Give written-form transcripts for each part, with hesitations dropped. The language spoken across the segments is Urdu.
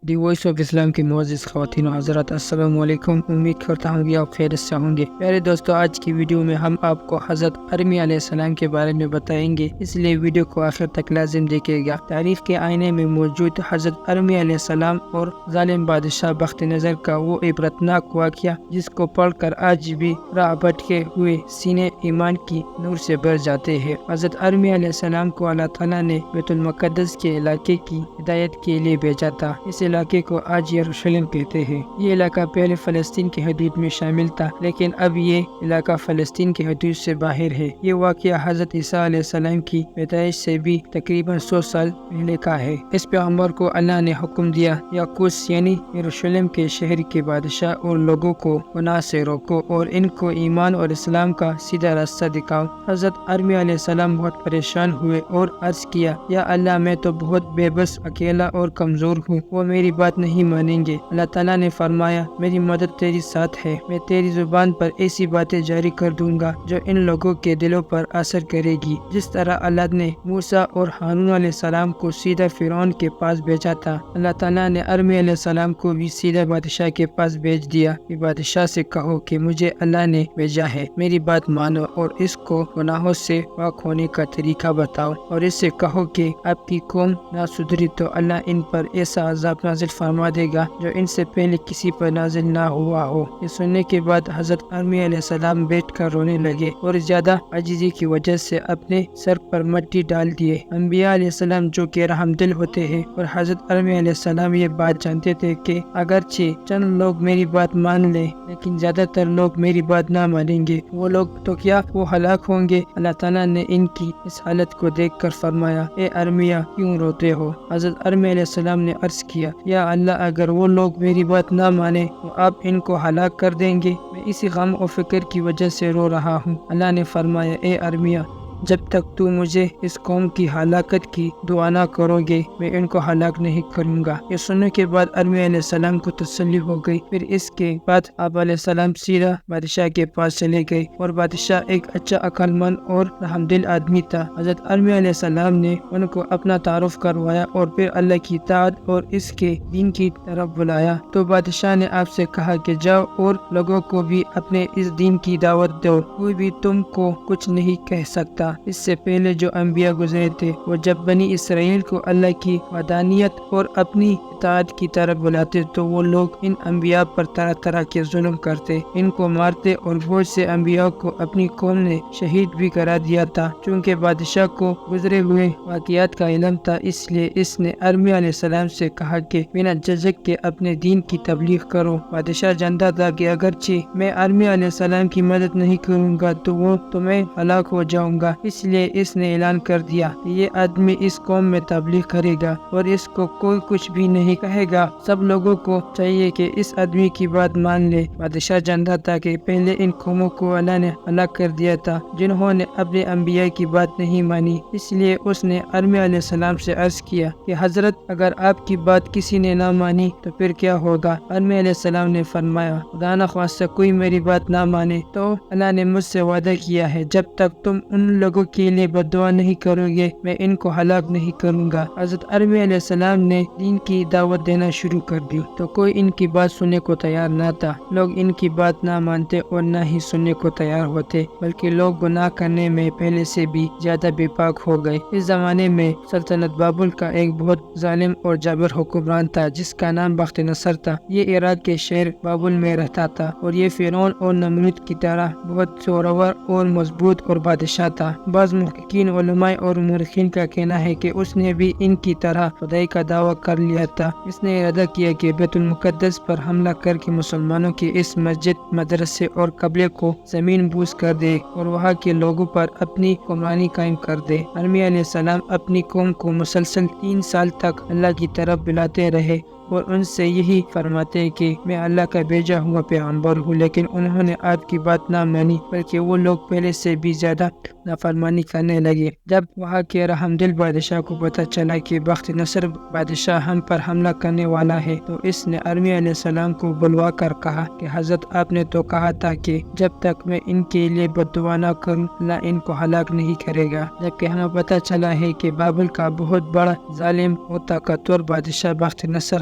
دی وائس آف اسلام کی معزز خواتین و حضرات، السلام علیکم۔ امید کرتا ہوں کہ آپ خیریت سے ہوں گے۔ پیارے دوستو، آج کی ویڈیو میں ہم آپ کو حضرت ارمیہ علیہ السلام کے بارے میں بتائیں گے، اس لیے ویڈیو کو آخر تک لازم دیکھیے گا۔ تاریخ کے آئینے میں موجود حضرت ارمیہ علیہ السلام اور ظالم بادشاہ بخت نظر کا وہ عبرتناک واقعہ جس کو پڑھ کر آج بھی راہ بھٹکے ہوئے سینے ایمان کی نور سے بھر جاتے ہیں۔ حضرت ارمیہ علیہ السلام کو اللہ تعالیٰ نے بیت المقدس کے علاقے کی ہدایت کے لیے بھیجا تھا۔ اس علاقے کو آج یروشلم کہتے ہیں۔ یہ علاقہ پہلے فلسطین کی حدود میں شامل تھا، لیکن اب یہ علاقہ فلسطین کی حدود سے باہر ہے۔ یہ واقعہ حضرت عیسیٰ علیہ السلام کی پیدائش سے بھی تقریباً 100 سال پہلے کا ہے۔ اس پیغمبر کو اللہ نے حکم دیا، یاقوس یعنی یروشلم کے شہر کے بادشاہ اور لوگوں کو گناہ سے روکو اور ان کو ایمان اور اسلام کا سیدھا راستہ دکھاؤ۔ حضرت ارمیہ علیہ السلام بہت پریشان ہوئے اور عرض کیا، یا اللہ، میں تو بہت بے بس، اکیلا اور کمزور ہوں، وہ میری بات نہیں مانیں گے۔ اللہ تعالیٰ نے فرمایا، میری مدد تیری ساتھ ہے، میں تیری زبان پر ایسی باتیں جاری کر دوں گا جو ان لوگوں کے دلوں پر اثر کرے گی، جس طرح اللہ نے موسیٰ اور ہارون علیہ السلام کو سیدھا فرعون کے پاس بھیجا تھا۔ اللہ تعالیٰ نے ارمیہ علیہ السلام کو بھی سیدھا بادشاہ کے پاس بھیج دیا کہ بادشاہ سے کہو کہ مجھے اللہ نے بھیجا ہے، میری بات مانو اور اس کو گناہوں سے پاک ہونے کا طریقہ بتاؤ، اور اس سے کہو کہ آپ کی قوم نہ سدھری تو اللہ ان پر ایسا عذاب نازل فرما دے گا جو ان سے پہلے کسی پر نازل نہ ہوا ہو۔ یہ سننے کے بعد حضرت ارمیہ علیہ السلام بیٹھ کر رونے لگے اور زیادہ عاجزی کی وجہ سے اپنے سر پر مٹی ڈال دیے۔ انبیاء علیہ السلام جو کہ رحم دل ہوتے ہیں، اور حضرت ارمیہ علیہ السلام یہ بات جانتے تھے کہ اگرچہ چند لوگ میری بات مان لیں لیکن زیادہ تر لوگ میری بات نہ مانیں گے، وہ لوگ تو کیا وہ ہلاک ہوں گے۔ اللہ تعالیٰ نے ان کی اس حالت کو دیکھ کر فرمایا، اے ارمیہ، کیوں روتے ہو؟ حضرت ارمیہ علیہ السلام نے عرض کیا، یا اللہ، اگر وہ لوگ میری بات نہ مانے تو آپ ان کو ہلاک کر دیں گے، میں اسی غم و فکر کی وجہ سے رو رہا ہوں۔ اللہ نے فرمایا، اے ارمیہ، جب تک تو مجھے اس قوم کی ہلاکت کی دعا نہ کرو گے، میں ان کو ہلاک نہیں کروں گا۔ یہ سننے کے بعد ارمیہ علیہ السلام کو تسلی ہو گئی۔ پھر اس کے بعد آپ علیہ السلام سیدھا بادشاہ کے پاس چلے گئے، اور بادشاہ ایک اچھا عقل مند اور رحم دل آدمی تھا۔ حضرت ارمیہ علیہ السلام نے ان کو اپنا تعارف کروایا اور پھر اللہ کی اطاعت اور اس کے دین کی طرف بلایا۔ تو بادشاہ نے آپ سے کہا کہ جاؤ اور لوگوں کو بھی اپنے اس دین کی دعوت دو، کوئی بھی تم کو کچھ نہیں کہہ سکتا۔ اس سے پہلے جو انبیاء گزرے تھے، وہ جب بنی اسرائیل کو اللہ کی وحدانیت اور اپنی اطاعت کی طرف بلاتے تو وہ لوگ ان انبیاء پر طرح طرح کے ظلم کرتے، ان کو مارتے، اور بہت سے انبیاء کو اپنی قوم نے شہید بھی کرا دیا تھا۔ چونکہ بادشاہ کو گزرے ہوئے واقعات کا علم تھا، اس لیے اس نے ارمیہ علیہ السلام سے کہا کہ بنا جھجک کے اپنے دین کی تبلیغ کرو۔ بادشاہ جانتا تھا کہ اگرچہ میں ارمیہ علیہ السلام کی مدد نہیں کروں گا تو میں ہلاک ہو جاؤں گا، اس لیے اس نے اعلان کر دیا کہ یہ آدمی اس قوم میں تبلیغ کرے گا اور اس کو کوئی کچھ بھی نہیں کہے گا۔ سب لوگوں کو چاہیے کہ اس آدمی کی بات مان لے۔ بادشاہ جانتا تھا کہ پہلے ان قوموں کو اللہ نے ہلاک کر دیا تھا جنہوں نے اپنے انبیاء کی بات نہیں مانی، اس لیے اس نے ارمیہ علیہ السلام سے عرض کیا کہ حضرت، اگر آپ کی بات کسی نے نہ مانی تو پھر کیا ہوگا؟ ارمیہ علیہ السلام نے فرمایا، خدا نخواستہ کوئی میری بات نہ مانے تو اللہ نے مجھ سے وعدہ کیا ہے، جب تک تم ان لوگوں کے لیے بد دعا نہیں کرو گے، میں ان کو ہلاک نہیں کروں گا۔ حضرت ارمیہ علیہ السلام نے دین کی دعوت دینا شروع کر دی تو کوئی ان کی بات سننے کو تیار نہ تھا۔ لوگ ان کی بات نہ مانتے اور نہ ہی سننے کو تیار ہوتے، بلکہ لوگ گناہ کرنے میں پہلے سے بھی زیادہ بے پاک ہو گئے۔ اس زمانے میں سلطنت بابل کا ایک بہت ظالم اور جابر حکمران تھا جس کا نام بخت نصر تھا۔ یہ عراق کے شہر بابل میں رہتا تھا، اور یہ فرعون اور نمرود کی طرح بہت زورور اور مضبوط اور بادشاہ تھا۔ بعض محققین، علماء اور مورخین کا کہنا ہے کہ اس نے بھی ان کی طرح خدائی کا دعویٰ کر لیا تھا۔ اس نے ارادہ کیا کہ بیت المقدس پر حملہ کر کے مسلمانوں کی اس مسجد، مدرسے اور قبلے کو زمین بوس کر دے اور وہاں کے لوگوں پر اپنی حکمرانی قائم کر دے۔ ارمیہ علیہ السلام اپنی قوم کو مسلسل 3 سال تک اللہ کی طرف بلاتے رہے اور ان سے یہی فرماتے کہ میں اللہ کا بھیجا ہوا پیغمبر ہوں، لیکن انہوں نے آپ کی بات نہ مانی، بلکہ وہ لوگ پہلے سے بھی زیادہ نافرمانی کرنے لگے۔ جب وہاں کے رحم دل بادشاہ کو پتہ چلا کہ بخت نصر بادشاہ ہم پر حملہ کرنے والا ہے، تو اس نے ارمیہ علیہ السلام کو بلوا کر کہا کہ حضرت، آپ نے تو کہا تھا کہ جب تک میں ان کے لیے بد دعا نہ کروں اللہ ان کو ہلاک نہیں کرے گا، جبکہ ہمیں پتہ چلا ہے کہ بابل کا بہت بڑا ظالم اور طاقتور بادشاہ بخت نصر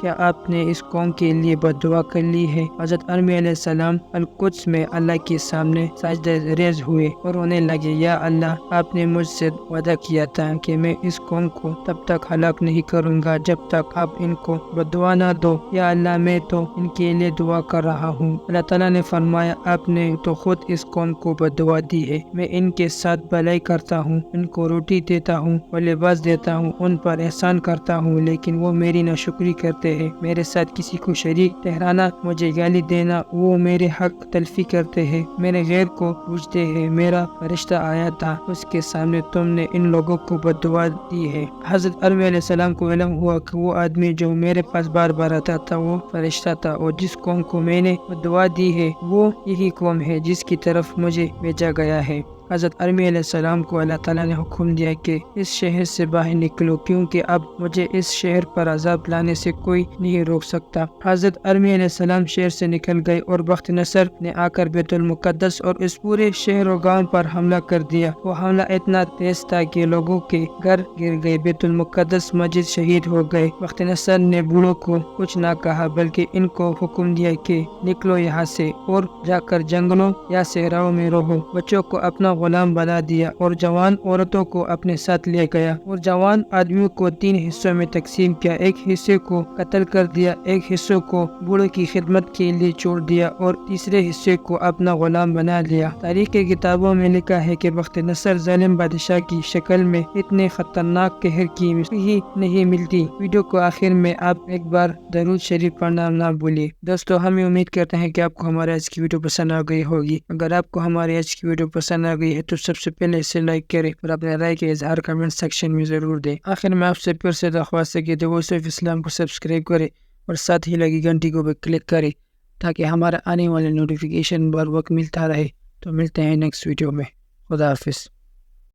کیا آپ نے اس قوم کے لیے بد دعا کر لی ہے؟ حضرت ارمی علیہ السلام القدس میں اللہ کے سامنے سجدہ ریز ہوئے اور رونے لگے، یا اللہ، آپ نے مجھ سے وعدہ کیا تھا کہ میں اس قوم کو تب تک ہلاک نہیں کروں گا جب تک آپ ان کو بد دعا نہ دو، یا اللہ میں تو ان کے لیے دعا کر رہا ہوں۔ اللہ تعالیٰ نے فرمایا، آپ نے تو خود اس قوم کو بد دعا دی ہے، میں ان کے ساتھ بھلائی کرتا ہوں، ان کو روٹی دیتا ہوں اور لباس دیتا ہوں، ان پر احسان کرتا ہوں، لیکن وہ میری ناشکری کرتے ہیں، میرے ساتھ کسی کو شریک ٹھہرانا، مجھے گالی دینا، وہ میرے حق تلفی کرتے ہیں، میرے غیر کو پوجتے ہیں۔ میرا فرشتہ آیا تھا، اس کے سامنے تم نے ان لوگوں کو بد دعا دی ہے۔ حضرت ارمی علیہ السلام کو علم ہوا کہ وہ آدمی جو میرے پاس بار بار آتا تھا وہ فرشتہ تھا، اور جس قوم کو میں نے بد دعا دی ہے وہ یہی قوم ہے جس کی طرف مجھے بھیجا گیا ہے۔ حضرت ارمی علیہ السلام کو اللہ تعالیٰ نے حکم دیا کہ اس شہر سے باہر نکلو، کیونکہ اب مجھے اس شہر پر عذاب لانے سے کوئی نہیں روک سکتا۔ حضرت ارمی علیہ السلام شہر سے نکل گئے اور بخت نصر نے آ کر بیت المقدس اور اس پورے شہر و گاؤں پر حملہ کر دیا۔ وہ حملہ اتنا تیز تھا کہ لوگوں کے گھر گر گئے، بیت المقدس مسجد شہید ہو گئے۔ بخت نصر نے بوڑھوں کو کچھ نہ کہا، بلکہ ان کو حکم دیا کہ نکلو یہاں سے اور جا کر جنگلوں یا صحراؤں میں رہو۔ بچوں کو اپنا غلام بنا دیا اور جوان عورتوں کو اپنے ساتھ لے گیا، اور جوان آدمیوں کو 3 حصوں میں تقسیم کیا، ایک حصے کو قتل کر دیا، ایک حصے کو بوڑھوں کی خدمت کے لیے چھوڑ دیا اور تیسرے حصے کو اپنا غلام بنا لیا۔ تاریخ کی کتابوں میں لکھا ہے کہ بخت نصر ظالم بادشاہ کی شکل میں اتنے خطرناک قہر کی مثال ہی نہیں ملتی۔ ویڈیو کو آخر میں آپ ایک بار درود شریف پڑھنا نہ بھولیں۔ دوستو، ہمیں امید کرتے ہیں کہ آپ کو ہمارے آج کی ویڈیو پسند آ گئی ہوگی۔ اگر آپ کو ہماری آج کی ویڈیو پسند آ گئی ہے تو سب سے پہلے اسے لائک کریں اور اپنے رائے کا اظہار کمنٹ سیکشن میں ضرور دیں۔ آخر میں آپ سے پھر سے درخواست ہے کہ دی وائس آف اسلام کو سبسکرائب کریں اور ساتھ ہی لگی گھنٹی کو بھی کلک کریں تاکہ ہمارا آنے والے نوٹیفیکیشن بر وقت ملتا رہے۔ تو ملتے ہیں نیکسٹ ویڈیو میں۔ خدا حافظ۔